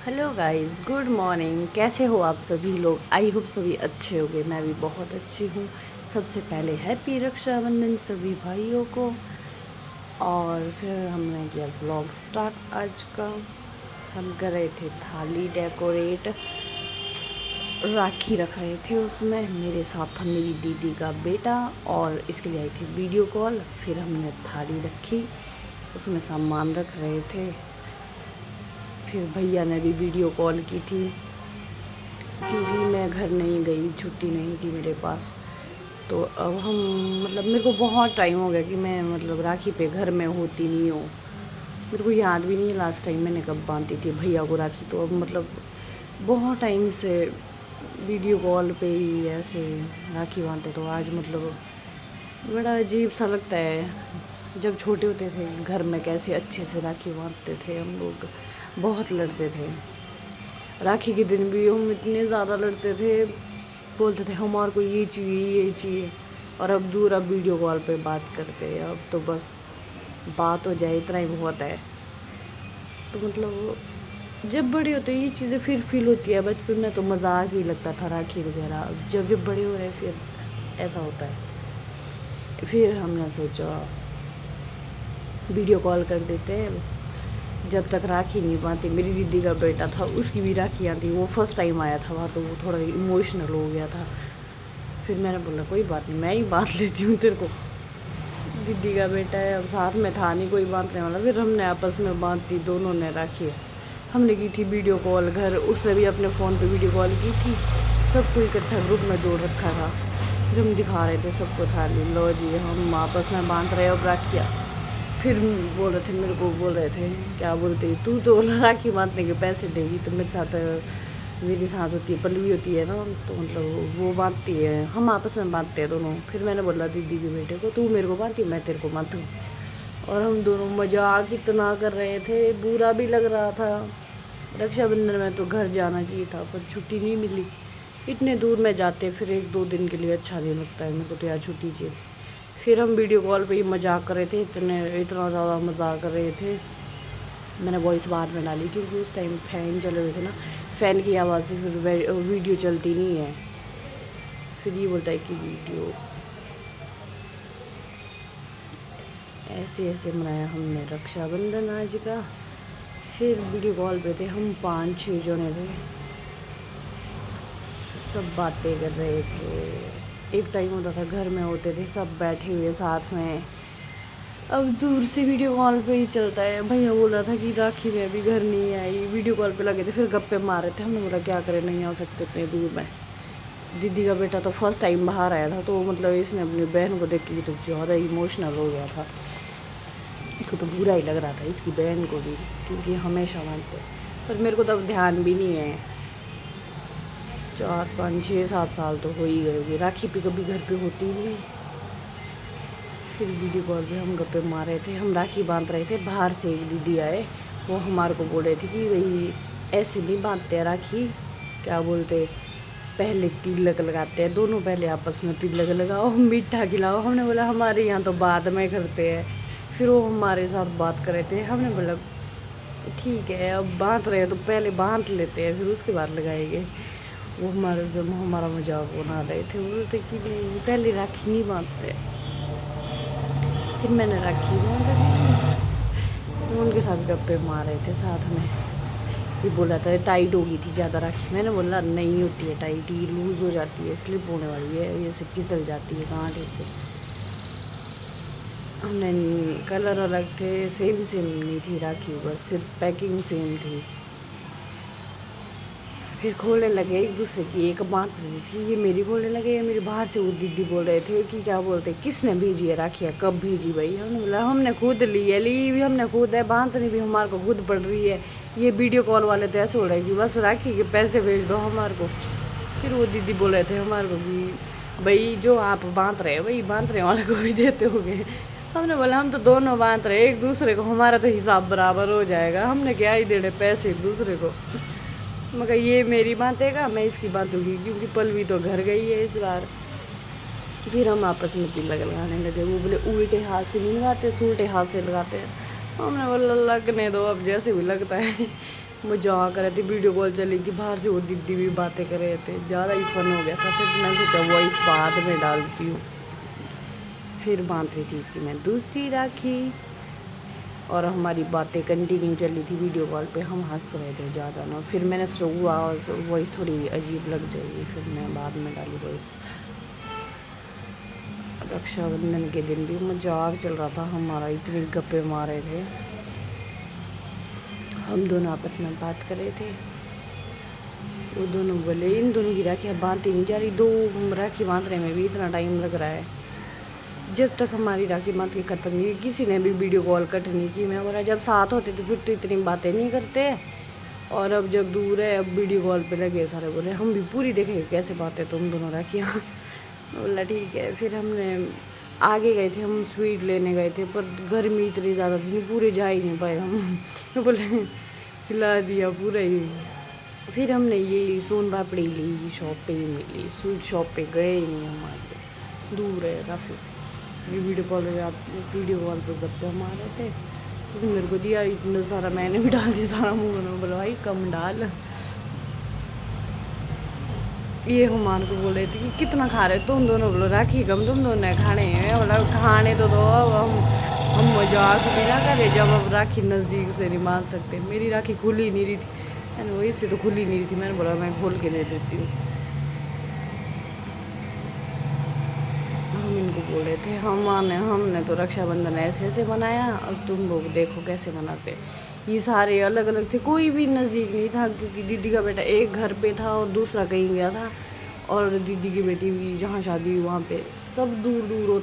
Hello guys, good morning. कैसे हो आप सभी लोग? आई होप सभी अच्छे होंगे। मैं भी बहुत अच्छी हूँ। सबसे पहले हैप्पी रक्षाबंधन सभी भाइयों को। और फिर हमने किया व्लॉग स्टार्ट आज का। हम कर रहे थे थाली डेकोरेट, राखी रख रहे थे उसमें। मेरे साथ था मेरी दीदी का बेटा और इसके लिए आई थी वीडियो कॉल। फिर हमने थाली रखी, उसमें सामान रख रहे थे। फिर भैया ने भी वीडियो कॉल की थी क्योंकि मैं घर नहीं गई, छुट्टी नहीं थी मेरे पास। तो अब हम मेरे को बहुत टाइम हो गया कि मैं राखी पे घर में होती नहीं हूँ। मेरे को याद भी नहीं है लास्ट टाइम मैंने कब बांधी थी भैया को राखी। तो अब बहुत टाइम से वीडियो कॉल पे ही ऐसे राखी बांधते। तो आज बड़ा अजीब सा लगता है। जब छोटे होते थे घर में कैसे अच्छे से राखी बांधते थे हम लोग, बहुत लड़ते थे। राखी के दिन भी हम इतने ज़्यादा लड़ते थे, बोलते थे हमारे को ये चाहिए ये चाहिए। और अब दूर, अब वीडियो कॉल पे बात करते हैं। अब तो बस बात हो जाए इतना ही बहुत है। तो जब बड़े होते हैं ये चीज़ें फिर फील होती है। बचपन में तो मज़ाक ही लगता था राखी वगैरह। अब जब जब बड़े हो रहे हैं फिर ऐसा होता है। फिर हमने सोचा वीडियो कॉल कर देते हैं। जब तक राखी नहीं बांधी, मेरी दीदी का बेटा था उसकी भी राखियाँ थी। वो फर्स्ट टाइम आया था वहाँ, तो वो थोड़ा इमोशनल हो गया था। फिर मैंने बोला कोई बात नहीं, मैं ही बांध लेती हूँ तेरे को। दीदी का बेटा है, अब साथ में था नहीं कोई बांधने वाला। फिर हमने आपस में बांध दी, दोनों ने राखी। हमने की थी वीडियो कॉल घर, उसने भी अपने फ़ोन पे वीडियो कॉल की थी। सबको इकट्ठा ग्रुप में जोड़ रखा था। फिर हम दिखा रहे थे सबको थाली, लो जी हम आपस में बांध रहे अब राखियाँ। फिर बोल रहे थे, मेरे को बोल रहे थे क्या बोलते, तू तो राखी बांधने के पैसे देगी तो मेरे साथ होती है, पल्लवी होती है ना, तो वो बांधती है, हम आपस में बांधते हैं दोनों। फिर मैंने बोला दीदी के बेटे को, तू मेरे को बांधती मैं तेरे को बांधूँ। और हम दोनों मजाक इतना कर रहे थे, बुरा भी लग रहा था। रक्षाबंधन में तो घर जाना चाहिए था पर छुट्टी नहीं मिली। इतने दूर में जाते फिर एक दो दिन के लिए अच्छा नहीं लगता है। मेरे को तो यार छुट्टी चाहिए। फिर हम वीडियो कॉल पे ही मजाक कर रहे थे, इतना ज़्यादा मजाक कर रहे थे। मैंने वॉइस बाद में डाली क्योंकि उस टाइम फ़ैन चल रहे थे ना, फ़ैन की आवाज़ से फिर वीडियो चलती नहीं है। फिर ये बोलता है कि वीडियो ऐसे ऐसे मनाया हमने रक्षाबंधन आज का। फिर वीडियो कॉल पे थे हम 5-6 जने थे, सब बातें कर रहे थे। एक टाइम होता था घर में होते थे सब बैठे हुए साथ में। अब दूर से वीडियो कॉल पे ही चलता है। भैया बोला था कि राखी में अभी घर नहीं आई, वीडियो कॉल पे लगे थे, फिर गप्पे मार रहे थे। हमने बोला क्या करें, नहीं आ सकते इतने दूर में। दीदी का बेटा तो फर्स्ट टाइम बाहर आया था, तो इसने अपनी बहन को देख के तो ज़्यादा इमोशनल हो गया था। इसको तो बुरा ही लग रहा था, इसकी बहन को भी, क्योंकि हमेशा मानते। पर मेरे को तो अब ध्यान भी नहीं है। 4-5-6-7 साल तो हो ही गए होंगे। राखी पे कभी घर पे होती ही नहीं। फिर वीडियो कॉल पे हम गप्पे मार रहे थे, हम राखी बांध रहे थे। बाहर से एक दीदी आए, वो हमारे को बोल रहे थे कि भाई ऐसे नहीं बांधते हैं राखी, क्या बोलते, पहले तिलक लगाते हैं दोनों, पहले आपस में तिलक लगाओ, मीठा खिलाओ। हमने बोला हमारे यहाँ तो बाद में करते हैं। फिर वो हमारे साथ बात कर रहे थे। हमने बोला ठीक है, अब बांध रहे हैं तो पहले बांध लेते हैं, फिर उसके बाद लगाएंगे। वो हमारा मजाक बना रहे थे, बोलते कि नहीं पहले राखी नहीं बांधते। फिर मैंने राखी बांध दी, उनके साथ गप्पे मार रहे थे साथ में। ये बोला था टाइट हो गई थी ज़्यादा राखी। मैंने बोला नहीं होती है टाइट, ये लूज़ हो जाती है, स्लिप होने वाली है, ये से फिसल जाती है कांटे से। हमने कलर अलग थे, सेम सेम नहीं थी राखी, बस सिर्फ पैकिंग सेम थी। फिर खोलने लगे एक दूसरे की, एक बांध रही थी, ये मेरी खोलने लगे, ये मेरी। बाहर से वो दीदी बोल रहे थे कि क्या बोलते, किसने भेजी है राखियाँ, कब भेजी भाई। हमने बोला हमने खुद ली भी हमने खुद है, बांधनी भी हमारे को खुद पड़ रही है। ये वीडियो कॉल वाले तो ऐसे बोल रहे कि बस राखी के पैसे भेज दो हमारे को। फिर वो दीदी बोल रहे थे हमारे को कि भाई जो आप बांध रहे हैं वही बांध रहे वाले को भी देते होंगे। हमने बोला हम तो दोनों बांध रहे एक दूसरे को, हमारा तो हिसाब बराबर हो जाएगा, हमने क्या ही देने पैसे एक दूसरे को। मगर ये मेरी बांधेगा, मैं इसकी बांधूंगी, क्योंकि पल्लवी तो घर गई है इस बार। फिर हम आपस में तिलक लगाने लगे। वो बोले उल्टे हाथ से नहीं लगाते, उल्टे हाथ से लगाते हैं। हमने बोला लगने दो अब जैसे भी लगता है। मजाक कर रहे थे, वीडियो कॉल चली थी बाहर से, वो दीदी भी बातें कर रहे थे, ज़्यादा ही फन हो गया था। फिर मैं सोचा वॉइस बाद में डालती हूँ। फिर बांध रही थी इसकी मैं दूसरी राखी, और हमारी बातें कंटिन्यू चल रही थी वीडियो कॉल पे, हम हंस रहे थे ज़्यादा ना। फिर मैंने सोचा हुआ वॉइस थोड़ी अजीब लग जाएगी, फिर मैं बाद में डाली वॉइस। रक्षाबंधन के दिन भी मजाक चल रहा था हमारा, इतने गप्पे मारे थे हम दोनों, आपस में बात कर रहे थे। वो दोनों बोले इन दोनों की राखियाँ बांधती नहीं जा रही, 2 राखी बांधने में भी इतना टाइम लग रहा है। जब तक हमारी राखी बांध के ख़त्म नहीं हुई, किसी ने भी वीडियो कॉल कट नहीं की। मैं बोला जब साथ होते तो फिर तो इतनी बातें नहीं करते, और अब जब दूर है अब वीडियो कॉल पे लगे सारे। बोले हम भी पूरी देखेंगे कैसे बातें तुम दोनों राखियाँ। बोला ठीक है। फिर हमने आगे गए थे, हम स्वीट लेने गए थे, पर गर्मी इतनी ज़्यादा थी, पूरे जा ही नहीं पाए हम। बोले खिला दिया पूरा ही। फिर हमने ये सोन पापड़ी ली, शॉप पे ही मिली, स्वीट शॉप पे गए ही नहीं, हमारे दूर है काफ़ी। ये वीडियो कॉल पे गप्पे मार रहे थे, फिर मेरे को दिया इतना सारा, मैंने भी डाल दिया सारा मुँह में। बोला भाई कम डाल। ये हुमान को बोल रहे थे कि कितना खा रहे तुम दोनों। बोलो राखी कम तुम दोनों खाने हैं। बोला खाने तो दो, अब हम मजाक भी ना करें जब अब राखी नज़दीक से नहीं बांध सकते। मेरी राखी खुली नहीं रही थी, मैंने वही से तो खुली नहीं रही थी, मैंने बोला मैं खोल के दे देती हूँ। हम इनको बोल रहे थे हमने तो रक्षाबंधन ऐसे ऐसे बनाया, अब तुम लोग देखो कैसे मनाते। ये सारे अलग अलग थे, कोई भी नज़दीक नहीं था, क्योंकि दीदी का बेटा एक घर पे था और दूसरा कहीं गया था, और दीदी की बेटी भी जहाँ शादी हुई वहाँ पे, सब दूर दूर होते।